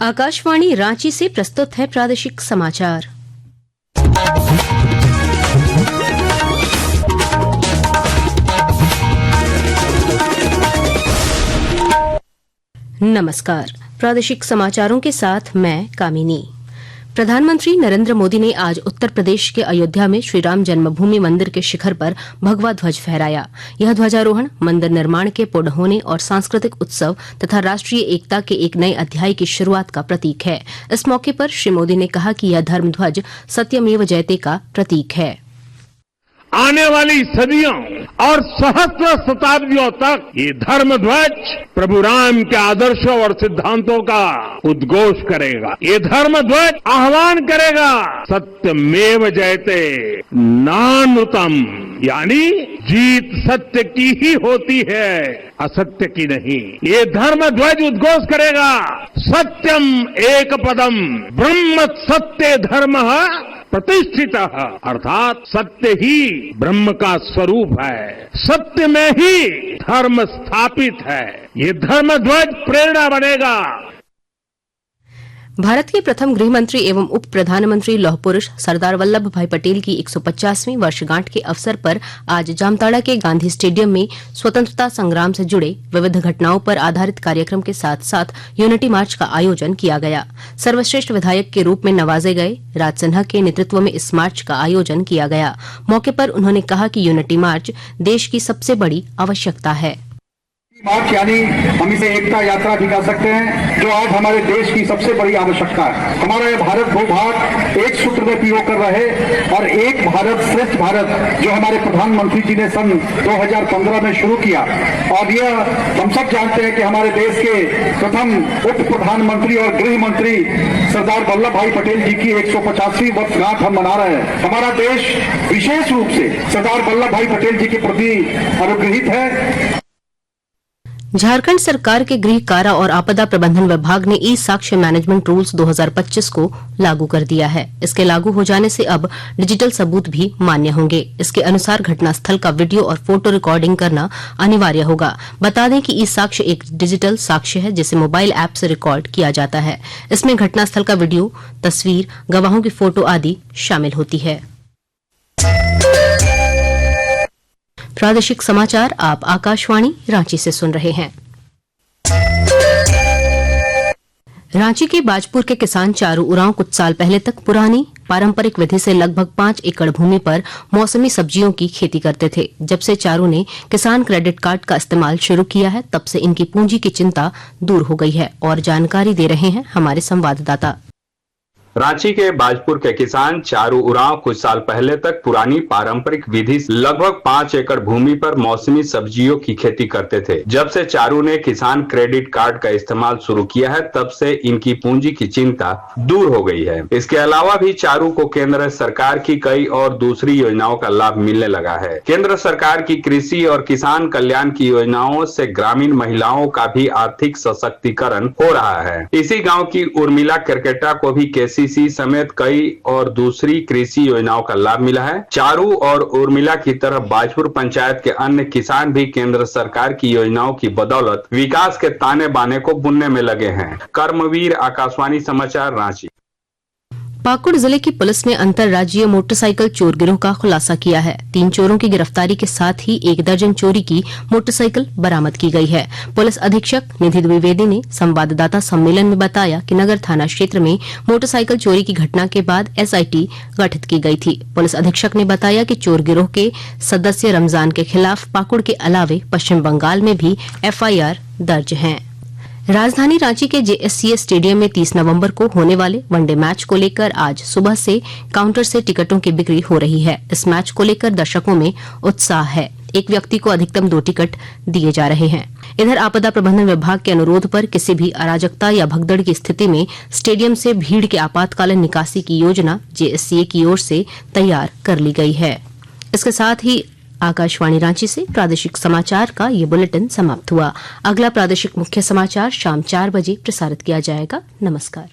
आकाशवाणी रांची से प्रस्तुत है प्रादेशिक समाचार। नमस्कार, प्रादेशिक समाचारों के साथ मैं कामिनी। प्रधानमंत्री नरेंद्र मोदी ने आज उत्तर प्रदेश के अयोध्या में श्रीराम जन्मभूमि मंदिर के शिखर पर भगवा ध्वज फहराया। यह ध्वजारोहण मंदिर निर्माण के पूर्ण होने और सांस्कृतिक उत्सव तथा राष्ट्रीय एकता के एक नए अध्याय की शुरुआत का प्रतीक है। इस मौके पर श्री मोदी ने कहा कि यह धर्म ध्वज सत्यमेव जयते का प्रतीक है। आने वाली सदियों और सहस्त्र शताब्दियों तक ये धर्म ध्वज प्रभु राम के आदर्शों और सिद्धांतों का उद्घोष करेगा। ये धर्म ध्वज आह्वान करेगा सत्यमेव जयते नानुतम, यानी जीत सत्य की ही होती है, असत्य की नहीं। ये धर्म ध्वज उद्घोष करेगा सत्यम एक पदम ब्रह्म सत्य धर्म प्रतिष्ठित, अर्थात सत्य ही ब्रह्म का स्वरूप है, सत्य में ही धर्म स्थापित है। ये धर्म ध्वज प्रेरणा बनेगा। भारत के प्रथम गृह मंत्री एवं उप प्रधानमंत्री लौह पुरुष सरदार वल्लभ भाई पटेल की 150वीं वर्षगांठ के अवसर पर आज जामताड़ा के गांधी स्टेडियम में स्वतंत्रता संग्राम से जुड़े विविध घटनाओं पर आधारित कार्यक्रम के साथ साथ यूनिटी मार्च का आयोजन किया गया। सर्वश्रेष्ठ विधायक के रूप में नवाजे गए राज सिन्हा के नेतृत्व में इस मार्च का आयोजन किया गया। मौके पर उन्होंने कहा कि यूनिटी मार्च देश की सबसे बड़ी आवश्यकता है। मार्च यानी हम इसे एकता यात्रा भी कह सकते हैं, जो आज हमारे देश की सबसे बड़ी आवश्यकता है। हमारा यह भारत भूभाग एक सूत्र में पीओ कर रहे और एक भारत श्रेष्ठ भारत जो हमारे प्रधानमंत्री जी ने सन 2015 में शुरू किया, और यह हम सब जानते हैं कि हमारे देश के प्रथम उप प्रधानमंत्री और गृह मंत्री सरदार वल्लभ भाई पटेल जी की 150वीं वर्षगांठ हम मना रहे हैं। हमारा देश विशेष रूप से सरदार वल्लभ भाई पटेल जी के प्रति अनुग्रहित है। झारखंड सरकार के गृह, कारा और आपदा प्रबंधन विभाग ने ई साक्ष्य मैनेजमेंट रूल्स 2025 को लागू कर दिया है। इसके लागू हो जाने से अब डिजिटल सबूत भी मान्य होंगे। इसके अनुसार घटनास्थल का वीडियो और फोटो रिकॉर्डिंग करना अनिवार्य होगा। बता दें कि ई साक्ष्य एक डिजिटल साक्ष्य है जिसे मोबाइल ऐप से रिकॉर्ड किया जाता है। इसमें घटनास्थल का वीडियो, तस्वीर, गवाहों की फोटो आदि शामिल होती है। प्रादेशिक समाचार आप आकाशवाणी रांची से सुन रहे हैं। रांची के बाजपुर के किसान चारू उरांव कुछ साल पहले तक पुरानी पारंपरिक विधि से लगभग 5 एकड़ भूमि पर मौसमी सब्जियों की खेती करते थे। जब से चारू ने किसान क्रेडिट कार्ड का इस्तेमाल शुरू किया है, तब से इनकी पूंजी की चिंता दूर हो गई है। और जानकारी दे रहे हैं हमारे संवाददाता। रांची के बाजपुर के किसान चारू उरांव कुछ साल पहले तक पुरानी पारंपरिक विधि से लगभग 5 एकड़ भूमि पर मौसमी सब्जियों की खेती करते थे। जब से चारू ने किसान क्रेडिट कार्ड का इस्तेमाल शुरू किया है, तब से इनकी पूंजी की चिंता दूर हो गई है। इसके अलावा भी चारू को केंद्र सरकार की कई और दूसरी योजनाओं का लाभ मिलने लगा है। केंद्र सरकार की कृषि और किसान कल्याण की योजनाओं से ग्रामीण महिलाओं का भी आर्थिक सशक्तिकरण हो रहा है। इसी गाँव की उर्मिला केरकेटा को भी केसीसी समेत कई और दूसरी कृषि योजनाओं का लाभ मिला है। चारू और उर्मिला की तरह बाजपुर पंचायत के अन्य किसान भी केंद्र सरकार की योजनाओं की बदौलत विकास के ताने बाने को बुनने में लगे हैं। कर्मवीर, आकाशवाणी समाचार, रांची। पाकुड़ जिले की पुलिस ने अंतर्राज्यीय मोटरसाइकिल चोर गिरोह का खुलासा किया है। 3 चोरों की गिरफ्तारी के साथ ही 1 दर्जन चोरी की मोटरसाइकिल बरामद की गई है। पुलिस अधीक्षक निधि द्विवेदी ने संवाददाता सम्मेलन में बताया कि नगर थाना क्षेत्र में मोटरसाइकिल चोरी की घटना के बाद एसआईटी गठित की गई थी। पुलिस अधीक्षक ने बताया कि चोर गिरोह के सदस्य रमजान के खिलाफ पाकुड़ के अलावे पश्चिम बंगाल में भी एफआईआर दर्ज है। राजधानी रांची के जेएससीए स्टेडियम में 30 नवंबर को होने वाले वनडे मैच को लेकर आज सुबह से काउंटर से टिकटों की बिक्री हो रही है। इस मैच को लेकर दर्शकों में उत्साह है। एक व्यक्ति को अधिकतम 2 टिकट दिए जा रहे हैं। इधर आपदा प्रबंधन विभाग के अनुरोध पर किसी भी अराजकता या भगदड़ की स्थिति में स्टेडियम से भीड़ के आपातकालीन निकासी की योजना जेएससीए की ओर से तैयार कर ली गई है। इसके साथ ही आकाशवाणी रांची से प्रादेशिक समाचार का ये बुलेटिन समाप्त हुआ। अगला प्रादेशिक मुख्य समाचार शाम 4 बजे प्रसारित किया जाएगा। नमस्कार।